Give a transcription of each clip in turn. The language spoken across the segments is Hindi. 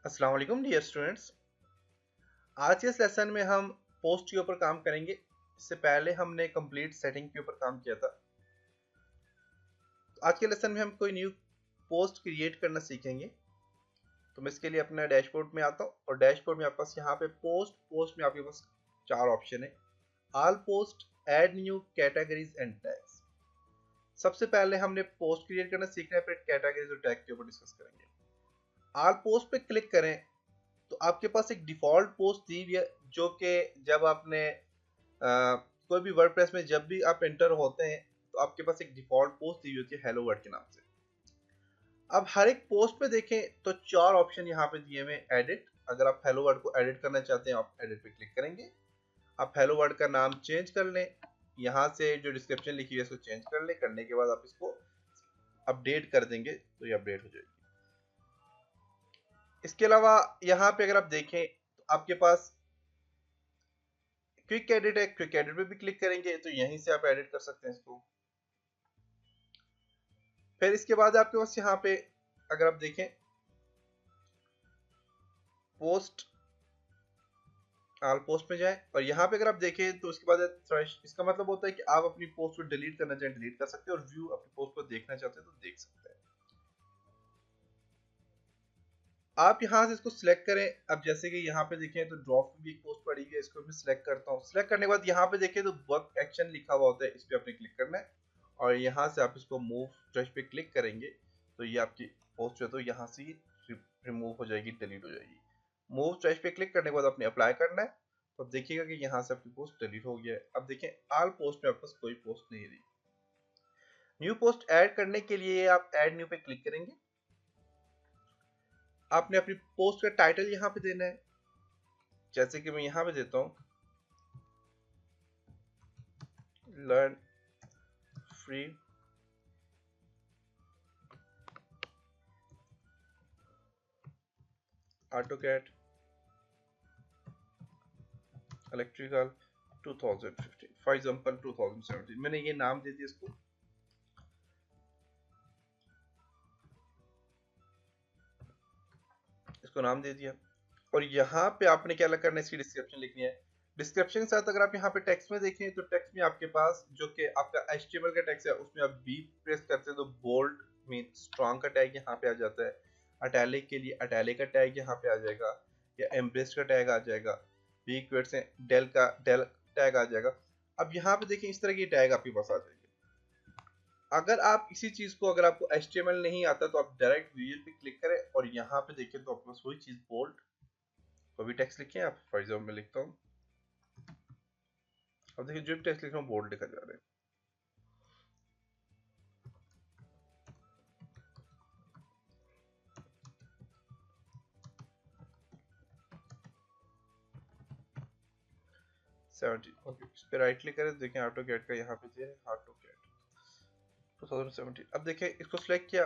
अस्सलाम वालेकुम डियर स्टूडेंट्स। आज के इस लेसन में हम पोस्ट के ऊपर काम करेंगे। इससे पहले हमने कंप्लीट सेटिंग के ऊपर काम किया था। तो आज के लेसन में हम कोई न्यू पोस्ट क्रिएट करना सीखेंगे। तो मैं इसके लिए अपना डैशबोर्ड में आता हूँ और डैशबोर्ड में आपके पास यहाँ पे पोस्ट में आपके पास चार ऑप्शन है। All post, add new, categories and tags. सबसे पहले हमने पोस्ट क्रिएट करना सीखना है, फिर कैटेगरीज और टैग के ऊपर डिस्कस करेंगे। ऑल पोस्ट पे क्लिक करें तो आपके पास एक डिफॉल्ट पोस्ट दी हुई है, जो कि जब आपने कोई भी वर्डप्रेस में जब भी आप एंटर होते हैं तो आपके पास एक डिफॉल्ट पोस्ट दी हुई होती है हेलो वर्ड के नाम से। अब हर एक पोस्ट पे देखें तो चार ऑप्शन यहाँ पे दिए हुए। एडिट, अगर आप हेलो वर्ड को एडिट करना चाहते हैं आप एडिट पे क्लिक करेंगे। आप हेलो वर्ड का नाम चेंज कर लें, यहाँ से जो डिस्क्रिप्शन लिखी है इसको चेंज कर लें। करने के बाद आप इसको अपडेट कर देंगे तो ये अपडेट हो जाएगी। इसके अलावा यहाँ पे अगर आप देखें तो आपके पास क्विक एडिट है। क्विक एडिट पे भी क्लिक करेंगे तो यहीं से आप एडिट कर सकते हैं इसको। फिर इसके बाद आपके पास यहाँ पे अगर आप देखें पोस्ट, ऑल पोस्ट में जाएं और यहाँ पे अगर आप देखें तो उसके बाद थ्रेश, इसका मतलब होता है कि आप अपनी पोस्ट को डिलीट करना चाहें डिलीट कर सकते हैं और व्यू अपनी पोस्ट को देखना चाहते हैं तो देख सकते हैं। आप यहाँ से इसको सिलेक्ट करें। अब जैसे कि यहाँ पे देखें तो ड्रॉप में भी एक पोस्ट पड़ी हुई है, इसको मैं सिलेक्ट करता हूँ। सिलेक्ट करने के बाद यहाँ पे देखें तो वर्क एक्शन लिखा हुआ होता है, इस पे आपने क्लिक करना है और यहाँ से आप इसको मूव ट्रैश पे क्लिक करेंगे तो ये आपकी पोस्ट जो है तो यहाँ से रिमूव हो जाएगी, डिलीट हो जाएगी। मूव ट्रैश पे क्लिक करने के बाद आपने अप्लाई करना है तो अब देखिएगा कि यहाँ से आपकी पोस्ट डिलीट हो गया है। अब देखें ऑल पोस्ट में आपके पास कोई पोस्ट नहीं रही। न्यू पोस्ट ऐड करने के लिए आप ऐड न्यू पे क्लिक करेंगे। आपने अपनी पोस्ट का टाइटल यहाँ पे देना है, जैसे कि मैं यहाँ पे देता हूँ learn free AutoCAD electrical 2015 for example 2017। मैंने ये नाम दे दिया इसको। नाम दे दिया और यहाँ पे आपने क्या करना है, इसकी डिस्क्रिप्शन लिखनी है। डिस्क्रिप्शन के साथ अगर आप यहाँ पे टेक्स्ट में देखें तो टेक्स्ट में आपके पास जो कि आपका HTML का टेक्स्ट है उसमें आप बी प्रेस करते हैं तो बोल्ड मीन स्ट्रॉन्ग का टैग यहाँ पे आ जाता है। अटैलिक के लिए अटैलिक का टैग यहाँ पे आ जाएगा या एम्ब्रेस्ड का टैग आ जाएगा। बी क्वेट से डेल का डेल टैग आ जाएगा। अब यहाँ पे देखें इस तरह की टैग आपके पास आ जाएगी। अगर आप इसी चीज को, अगर आपको HTML नहीं आता तो आप डायरेक्ट विजुअल पे क्लिक करें और यहाँ पे देखें तो आपके पास वही चीज बोल्ड कोई भी टेक्स्ट लिखें। आप फॉर एग्जाम्पल मैं लिखता हूँ, अब देखिए जो भी टेक्स्ट लिख रहा हूँ बोल्ड लिखा जा रहा है। ओके, इस पे राइट क्लिक करें, देखें AutoCAD का यहाँ पे दिया है AutoCAD 2017। अब देखें इसको सिलेक्ट किया,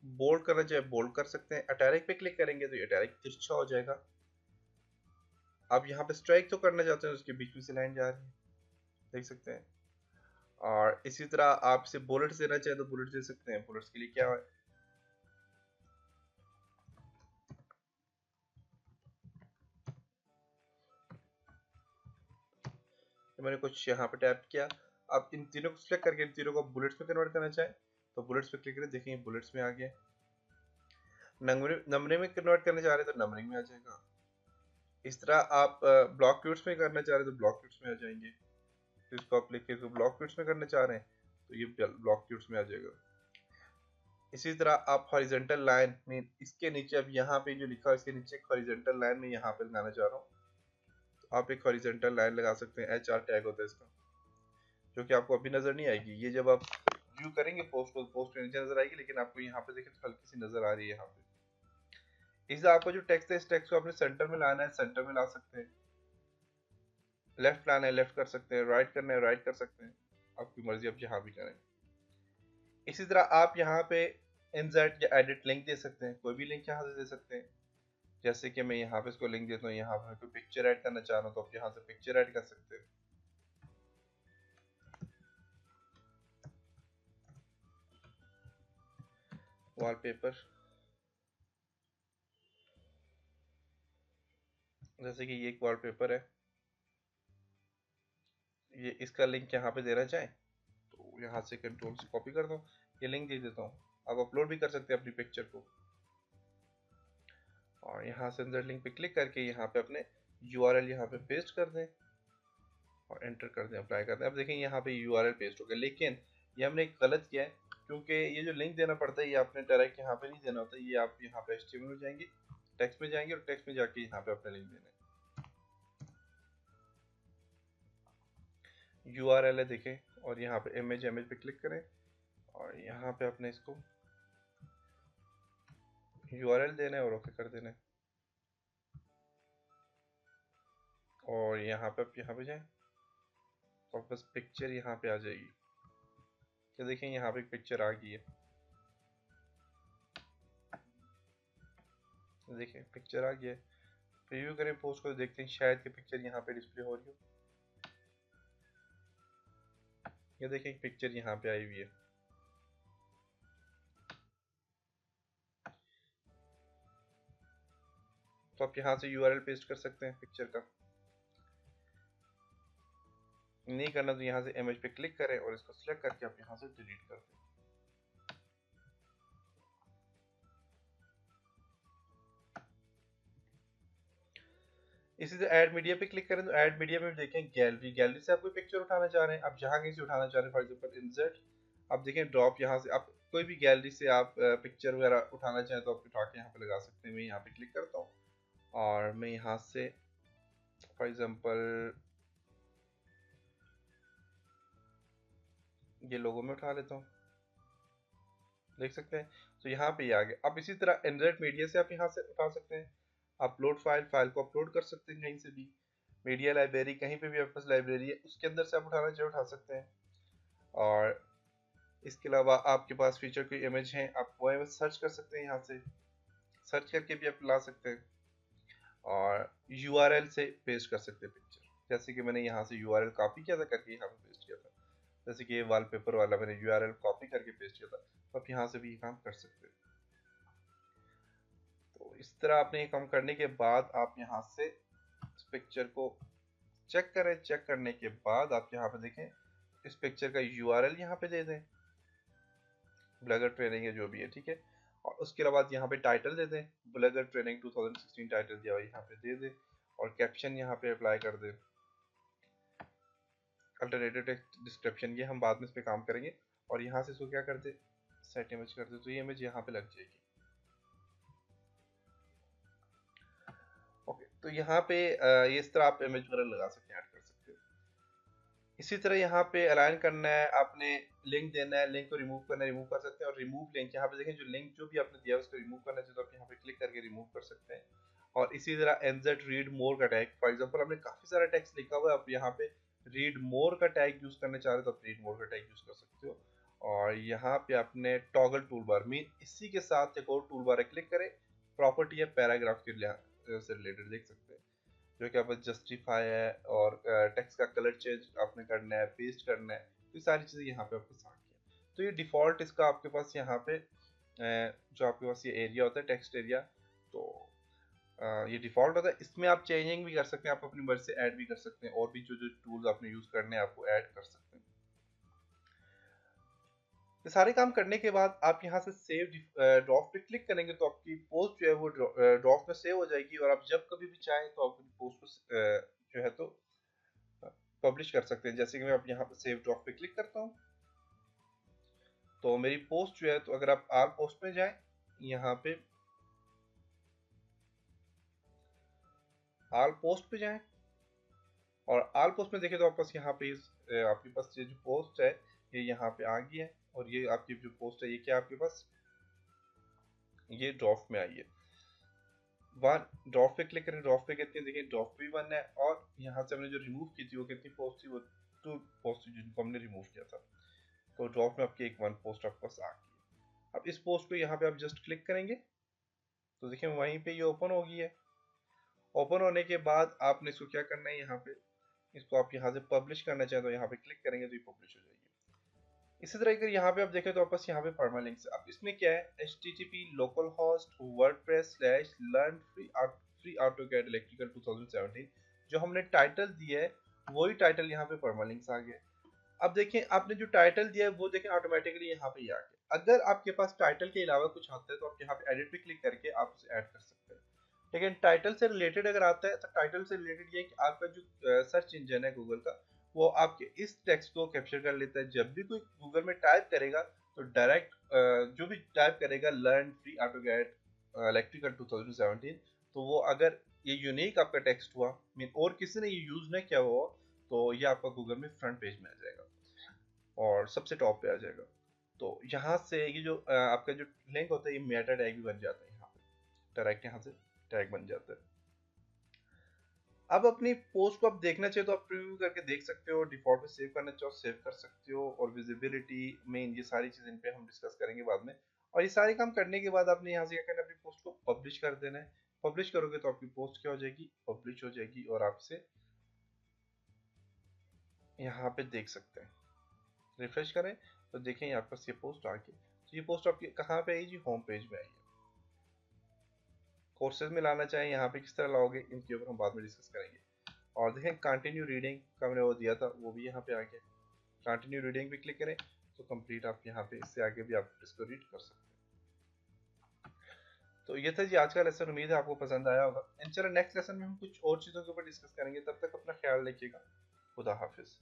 बोल्ड करना चाहे बोल्ड कर सकते हैं। इटैलिक पे क्लिक करेंगे तो इटैलिक तिरछा हो जाएगा। अब यहाँ पे स्ट्राइक तो करना चाहते हैं, उसके बीच में से लाइन जा रही है, देख सकते हैं। और इसी तरह आप इसे बुलेट्स देना चाहें तो बुलेट्स दे सकते हैं। बुलेट्स के लिए क्या है, तो मैंने कुछ यहाँ पे टैप किया। आप इन तीनों को सिलेक्ट करके इन तीनों को बुलेट्स में कन्वर्ट करना चाहें तो बुलेट्स पे क्लिक करें, देखिए बुलेट्स में आ गया। नंबरिंग में कन्वर्ट करना चाह रहे हैं तो नंबरिंग में आ जाएगा। इस तरह आप ब्लॉक क्यूट्स में करना चाह रहे हैं तो ब्लॉक क्यूट्स में आ जाएंगे। तो इसको आप लिख के ब्लॉक क्यूट्स में करना चाह रहे हैं तो ये ब्लॉक क्यूट्स में आ जाएगा। इसी तरह आप हॉरिजॉन्टल लाइन में इसके नीचे, अब यहाँ पे जो लिखा है इसके नीचे हॉरिजॉन्टल लाइन में यहाँ पे लगाना चाह रहा हूँ तो आप एक हॉरिजॉन्टल लाइन लगा सकते हैं। HR टैग होता है इसका, जो कि आपको अभी नजर नहीं आएगी। ये जब आप व्यू करेंगे पोस्ट को, पोस्ट नीचे नजर आएगी, लेकिन आपको यहाँ पे देखें तो हल्की सी नजर आ रही है यहाँ पे। इससे आपको जो टेक्स्ट है इस टेक्स्ट को आपने सेंटर में लाना है, सेंटर में ला सकते हैं। लेफ्ट लाना है लेफ्ट कर सकते हैं, राइट करना है राइट कर सकते हैं, आपकी मर्जी, आप जहाँ भी करें। इसी तरह आप यहाँ पे इंसर्ट या एडिट लिंक दे सकते हैं, कोई भी लिंक यहाँ से दे सकते हैं। जैसे कि मैं यहाँ पे इसको लिंक देता हूँ, यहाँ पे कोई पिक्चर ऐड करना चाह रहा हूँ तो आप यहाँ से पिक्चर ऐड कर सकते हैं। वॉलपेपर, जैसे कि ये एक वॉलपेपर है, ये इसका लिंक यहाँ पे देना चाहें तो यहाँ से कंट्रोल से कॉपी कर दो, ये लिंक दे देता हूँ। आप अपलोड भी कर सकते हैं अपनी पिक्चर को, और यहाँ से अंदर लिंक पे क्लिक करके यहाँ पे अपने यूआरएल यहाँ पे पेस्ट कर दें और एंटर कर दें, अप्लाई कर दें। अब देखें यहाँ पे यूआरएल पेस्ट हो गया, लेकिन ये हमने गलत किया है, क्योंकि ये जो लिंक देना पड़ता है ये आपने डायरेक्ट यहाँ पे नहीं देना होता, ये आप यहाँ पे HTML में जाएंगे, टेक्स्ट में जाएंगे और टेक्स्ट में जाके यहाँ पे अपना लिंक देना है। यूआरएल है देखें, और यहाँ पे इमेज पे क्लिक करें और यहाँ पे अपने इसको यूआरएल देना है और ओके कर देना है, और यहाँ पे आप यहाँ पे जाएं और बस पिक्चर यहाँ पे आ जाएगी। तो देखें यहाँ पे एक पिक्चर आ गई है, देखें पिक्चर आ गया है। प्रीव्यू करें पोस्ट को, देखते हैं शायद कि पिक्चर यहाँ पे डिस्प्ले हो रही हो। ये देखें एक पिक्चर यहाँ पे आई हुई है। तो आप यहाँ से यूआरएल पेस्ट कर सकते हैं पिक्चर का, नहीं करना तो यहाँ से इमेज पे क्लिक करें और इसको सिलेक्ट करके आप यहाँ से डिलीट कर दें। इसी तरह ऐड मीडिया पे क्लिक करें तो ऐड मीडिया में देखें गैलरी, गैलरी से आप कोई पिक्चर उठाना चाह रहे हैं, आप जहाँ कहीं से उठाना चाह रहे हैं, फॉर एग्जांपल इंसर्ट, आप देखें ड्रॉप, यहाँ से आप कोई भी गैलरी से आप पिक्चर वगैरह उठाना चाहें तो आप उठा के यहाँ पे लगा सकते हैं। मैं यहाँ पे क्लिक करता हूँ और मैं यहाँ से फॉर एग्जांपल ये लोगो में उठा लेता हूँ, देख सकते हैं। तो यहाँ पे ये आ गया। अब इसी तरह एंड्रॉइड मीडिया से आप यहाँ से उठा सकते हैं, अपलोड फाइल, फाइल को अपलोड कर सकते हैं कहीं से भी, मीडिया लाइब्रेरी, कहीं पे भी आपके पास लाइब्रेरी है उसके अंदर से आप उठाना चाहे उठा सकते हैं। और इसके अलावा आपके पास फीचर कोई इमेज है, आप वो इमेज सर्च कर सकते हैं, यहाँ से सर्च करके भी आप ला सकते हैं और यूआरएल से पेस्ट कर सकते हैं पिक्चर। जैसे कि मैंने यहाँ से यूआरएल कॉपी किया था करके यहाँ पे पेस्ट किया था, जैसे कि ये वॉलपेपर वाला मैंने यूआरएल कॉपी करके पेस्ट किया था, तो आप यहाँ से भी ये काम कर सकते हैं। तो इस तरह आपने ये काम करने के बाद आप यहाँ से इस पिक्चर को चेक करें, चेक करने के बाद आप यहाँ पे देखें इस पिक्चर का यूआरएल यहाँ पे दे दें, ब्लॉगर ट्रेनिंग है जो भी है, ठीक है। और उसके बाद यहाँ पे टाइटल दे दें, ब्लॉगर ट्रेनिंग 2016 टाइटल दिया हुआ यहाँ पे दे दें, और कैप्शन यहाँ पे अप्लाई कर दें, अल्टरनेटिव टेक्स्ट डिस्क्रिप्शन, ये हम बाद में इस पे काम करेंगे। और यहाँ से इसको क्या कर दे, सेट इमेज कर दे, तो ये इमेज यहाँ पे लग जाएगी। ओके, तो यहाँ पे ये इस तरह आप इमेज वगैरह लगा सकते हैं, ऐड कर सकते हैं। इसी तरह यहाँ पे अलाइन करना है, आपने लिंक देना है, लिंक को रिमूव करना है, रिमूव कर सकते हैं। और रिमूव लिंक, यहाँ पे देखें जो लिंक जो भी आपने दिया है उसको रिमूव करना चाहिए, तो आप यहाँ पे क्लिक करके रिमूव कर सकते हैं। और इसी तरह NZ रीड मोर का टैग, फॉर एग्जांपल आपने काफी सारा टेक्स्ट लिखा हुआ है, आप यहाँ पे रीड मोर का टैग यूज करना चाह रहे हो तो आप रीड मोर का टैग यूज कर सकते हो। और यहाँ पे आपने टॉगल टूल बार, मीन इसी के साथ एक और टूल बार है, क्लिक करें, प्रॉपर्टी है पैराग्राफ के से रिलेटेड, देख सकते हैं, जो कि आपको जस्टिफाई है, और टेक्स्ट का कलर चेंज आपने करना है, पेस्ट करना है, तो ये सारी चीज़ें यहाँ पे आपके साथ है। तो ये डिफ़ॉल्ट इसका आपके पास यहाँ पे जो आपके पास ये एरिया होता है, टेक्स्ट एरिया, तो ये डिफ़ॉल्ट होता है। इसमें आप चेंजिंग भी कर सकते हैं, आप अपनी मर्जी से ऐड भी कर सकते हैं, और भी जो जो टूल्स आपने यूज़ करने हैं आपको ऐड कर सकते हैं। ये सारे काम करने के बाद आप यहाँ से सेव ड्राफ्ट पे क्लिक करेंगे तो आपकी पोस्ट जो है वो ड्राफ्ट में सेव हो जाएगी, और आप जब कभी भी चाहें तो आप अपनी पोस्ट को जो है तो पब्लिश कर सकते हैं। जैसे कि मैं अब यहाँ पे सेव ड्राफ्ट पे क्लिक करता हूँ तो मेरी पोस्ट जो है, तो अगर आप आल पोस्ट में जाएं, यहाँ पे आल पोस्ट पे जाएं और आल पोस्ट में देखें तो आपके पास यहाँ पे आपके पास ये जो पोस्ट है ये यहाँ पे आ गई है, और ये आपकी जो पोस्ट है ये क्या आपके पास ये ड्राफ्ट में आई है। वन ड्राफ्ट पे क्लिक करें, ड्राफ्ट पे कितनी, देखिए ड्राफ्ट भी 1 है, और यहाँ से हमने जो रिमूव की थी वो कितनी पोस्ट थी, वो 2 पोस्ट थी जिनको हमने रिमूव किया था। तो ड्राफ्ट में आपकी एक 1 पोस्ट आपके पास आ गई। अब इस पोस्ट को यहाँ पे आप जस्ट क्लिक करेंगे तो देखिए वहीं पे ये ओपन हो गई है। ओपन होने के बाद आपने इसको क्या करना है, यहाँ पे इसको आप यहाँ से पब्लिश करना चाहें तो यहाँ पे क्लिक करेंगे तो ये पब्लिश हो जाएगी। इसी तरह अगर यहाँ पे आप देखें तो आपस यहाँ पे परमालिंक्स, अब इसमें क्या है, http localhost wordpress/learn free free AutoCAD electrical 2017। जो हमने टाइटल दिया है वही टाइटल यहाँ पे परमालिंक्स आ गया। अब देखें आपने जो टाइटल दिया है वो देखें ऑटोमेटिकली यहाँ पे आ गया। अगर आपके पास टाइटल के अलावा कुछ आता है तो आप यहाँ पे एडिट पे क्लिक करके आप उसे ऐड कर सकते हैं। लेकिन टाइटल से रिलेटेड अगर आता है तो टाइटल से रिलेटेड ये है कि आपका जो सर्च इंजन है गूगल का वो आपके इस टेक्स्ट को कैप्चर कर लेता है। जब भी कोई गूगल में टाइप करेगा तो डायरेक्ट जो भी टाइप करेगा लर्न फ्री ऑटोकैड इलेक्ट्रिकल 2017, तो वो अगर ये यूनिक आपका टेक्स्ट हुआ मीन और किसी ने ये यूज नहीं किया हुआ तो ये आपका गूगल में फ्रंट पेज में आ जाएगा और सबसे टॉप पे आ जाएगा। तो यहाँ से ये जो आपका जो लिंक होता है ये मेटा टैग भी बन जाता है, यहाँ पे डायरेक्ट यहाँ से टैग बन जाता है। अब अपनी पोस्ट को आप देखना चाहिए तो आप प्रीव्यू करके देख सकते हो, डिफॉल्ट में सेव करना चाहो सेव कर सकते हो, और विजिबिलिटी में ये सारी चीज़ें इन पे हम डिस्कस करेंगे बाद में। और ये सारे काम करने के बाद आपने यहाँ से क्या करना है, अपनी पोस्ट को पब्लिश कर देना है। पब्लिश करोगे तो आपकी पोस्ट क्या हो जाएगी, पब्लिश हो जाएगी, और आपसे यहाँ पे देख सकते हैं। रिफ्रेश करें तो देखें यहाँ पास ये पोस्ट आ गई। तो ये पोस्ट आपकी कहाँ पे आई जी, होम पेज में आई है। कोर्सेज में लाना चाहें यहाँ पे किस तरह लाओगे इनके ऊपर हम बाद में डिस्कस करेंगे। और देखें कंटिन्यू रीडिंग का मैंने वो दिया था वो भी यहाँ पे आ गया। कंटिन्यू रीडिंग पे क्लिक करें तो कंप्लीट आप यहाँ पे इससे आगे भी आप इसको रीड कर सकते हैं। तो ये था जी आज का लेसन, उम्मीद है आपको पसंद आया होगा। चलो नेक्स्ट लेसन में हम कुछ और चीज़ों के ऊपर डिस्कस करेंगे, तब तक अपना ख्याल रखिएगा। खुदा हाफिज़।